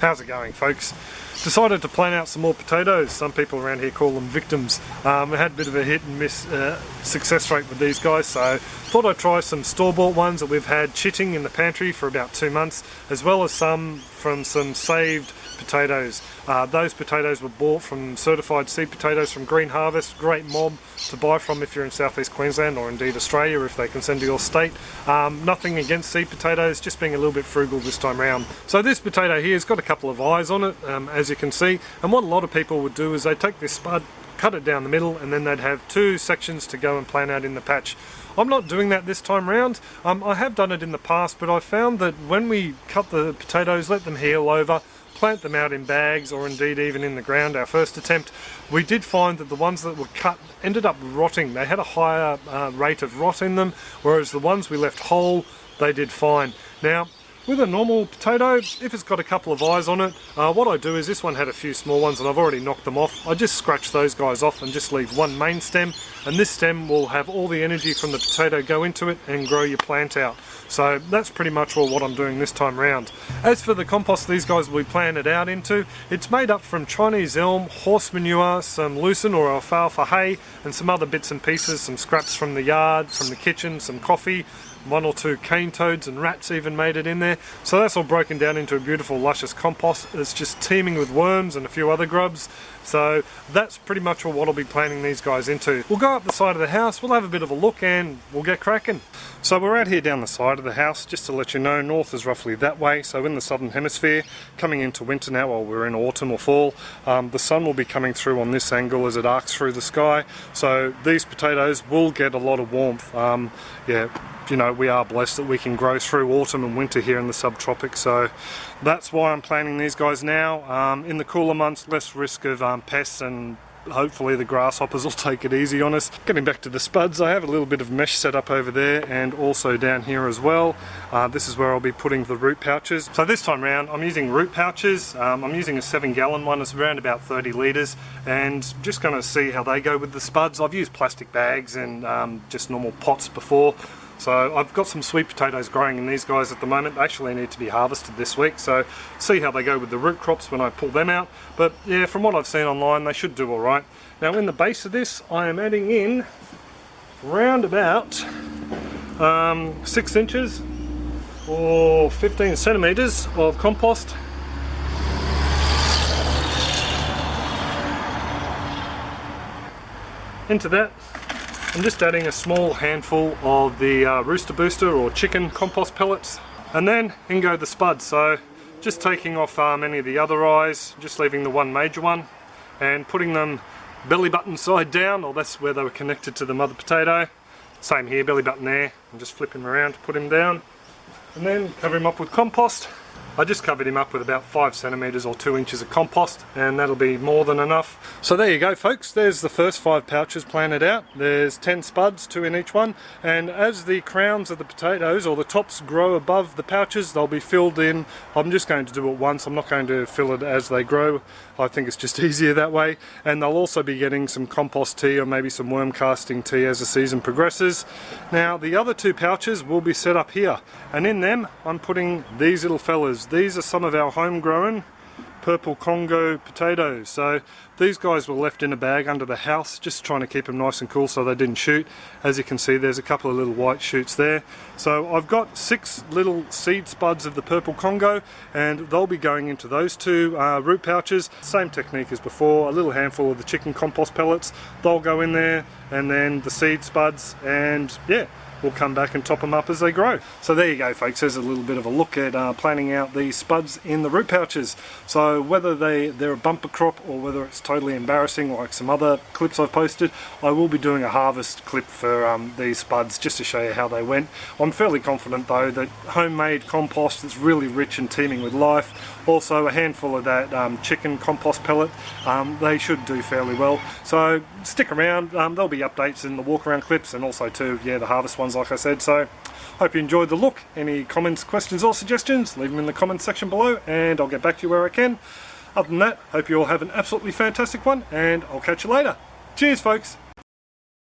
How's it going, folks? Decided to plant out some more potatoes. Some people around here call them victims. I had a bit of a hit and miss success rate with these guys, so thought I'd try some store-bought ones that we've had chitting in the pantry for about 2 months, as well as some from some saved potatoes. Those potatoes were bought from certified seed potatoes from Green Harvest. Great mob to buy from if you're in southeast Queensland or indeed Australia if they can send to your state. Nothing against seed potatoes, just being a little bit frugal this time round. So this potato here has got a couple of eyes on it, as you can see, and what a lot of people would do is they take this spud, cut it down the middle, and then they'd have 2 sections to go and plant out in the patch. I'm not doing that this time round. I have done it in the past, but I found that when we cut the potatoes, let them heal over, plant them out in bags or indeed even in the ground, our first attempt, we did find that the ones that were cut ended up rotting. They had a higher rate of rot in them, whereas the ones we left whole, they did fine. Now, with a normal potato, if it's got a couple of eyes on it, what I do is, this one had a few small ones and I've already knocked them off. I just scratch those guys off and just leave one main stem, and this stem will have all the energy from the potato go into it and grow your plant out. So that's pretty much all what I'm doing this time round. As for the compost these guys will be planted out into, it's made up from Chinese elm, horse manure, some lucerne or alfalfa hay, and some other bits and pieces, some scraps from the yard, from the kitchen, some coffee, 1 or 2 cane toads and rats even made it in there. So that's all broken down into a beautiful luscious compost. It's just teeming with worms and a few other grubs. So that's pretty much what I'll be planting these guys into. We'll go up the side of the house, we'll have a bit of a look and we'll get cracking. So we're out here down the side of the house, just to let you know, north is roughly that way. So in the southern hemisphere, coming into winter now, while we're in autumn or fall, the sun will be coming through on this angle as it arcs through the sky. So these potatoes will get a lot of warmth. Yeah, you know, we are blessed that we can grow through autumn and winter here in the subtropics, so that's why I'm planting these guys now. In the cooler months, less risk of pests, and hopefully the grasshoppers will take it easy on us. Getting back to the spuds, I have a little bit of mesh set up over there and also down here as well. This is where I'll be putting the root pouches. So this time round I'm using root pouches. I'm using a 7-gallon one. It's around about 30 litres, and just going to see how they go with the spuds. I've used plastic bags and just normal pots before. So I've got some sweet potatoes growing in these guys at the moment. They actually need to be harvested this week, so see how they go with the root crops when I pull them out. But yeah, from what I've seen online, they should do alright. Now in the base of this, I am adding in round about 6 inches or 15 centimetres of compost. Into that, I'm just adding a small handful of the rooster booster or chicken compost pellets, and then in go the spuds. So just taking off any of the other eyes, just leaving the one major one and putting them belly button side down, or that's where they were connected to the mother potato. Same here, belly button there. I'm just flipping him around to put him down, and then cover him up with compost. I just covered him up with about 5 centimetres or 2 inches of compost, and that'll be more than enough. So there you go, folks, there's the first 5 pouches planted out. There's 10 spuds, 2 in each one, and as the crowns of the potatoes or the tops grow above the pouches, they'll be filled in. I'm just going to do it once, I'm not going to fill it as they grow. I think it's just easier that way, and they'll also be getting some compost tea or maybe some worm casting tea as the season progresses. Now the other 2 pouches will be set up here, and in them I'm putting these little fellas. These are some of our homegrown purple Congo potatoes. So these guys were left in a bag under the house, just trying to keep them nice and cool so they didn't shoot. As you can see, there's a couple of little white shoots there. So I've got 6 little seed spuds of the purple Congo, and they'll be going into those 2 root pouches. Same technique as before, a little handful of the chicken compost pellets. They'll go in there, and then the seed spuds, and yeah, we'll come back and top them up as they grow. So there you go, folks, there's a little bit of a look at planting out these spuds in the root pouches. So whether they're a bumper crop or whether it's totally embarrassing like some other clips I've posted, I will be doing a harvest clip for these spuds just to show you how they went. I'm fairly confident though that homemade compost that's really rich and teeming with life, also a handful of that chicken compost pellet, they should do fairly well. So stick around, there'll be updates in the walk around clips, and also too, yeah, the harvest ones like I said. So hope you enjoyed the look. Any comments, questions or suggestions, leave them in the comments section below and I'll get back to you where I can. Other than that, hope you all have an absolutely fantastic one, and I'll catch you later. Cheers, folks.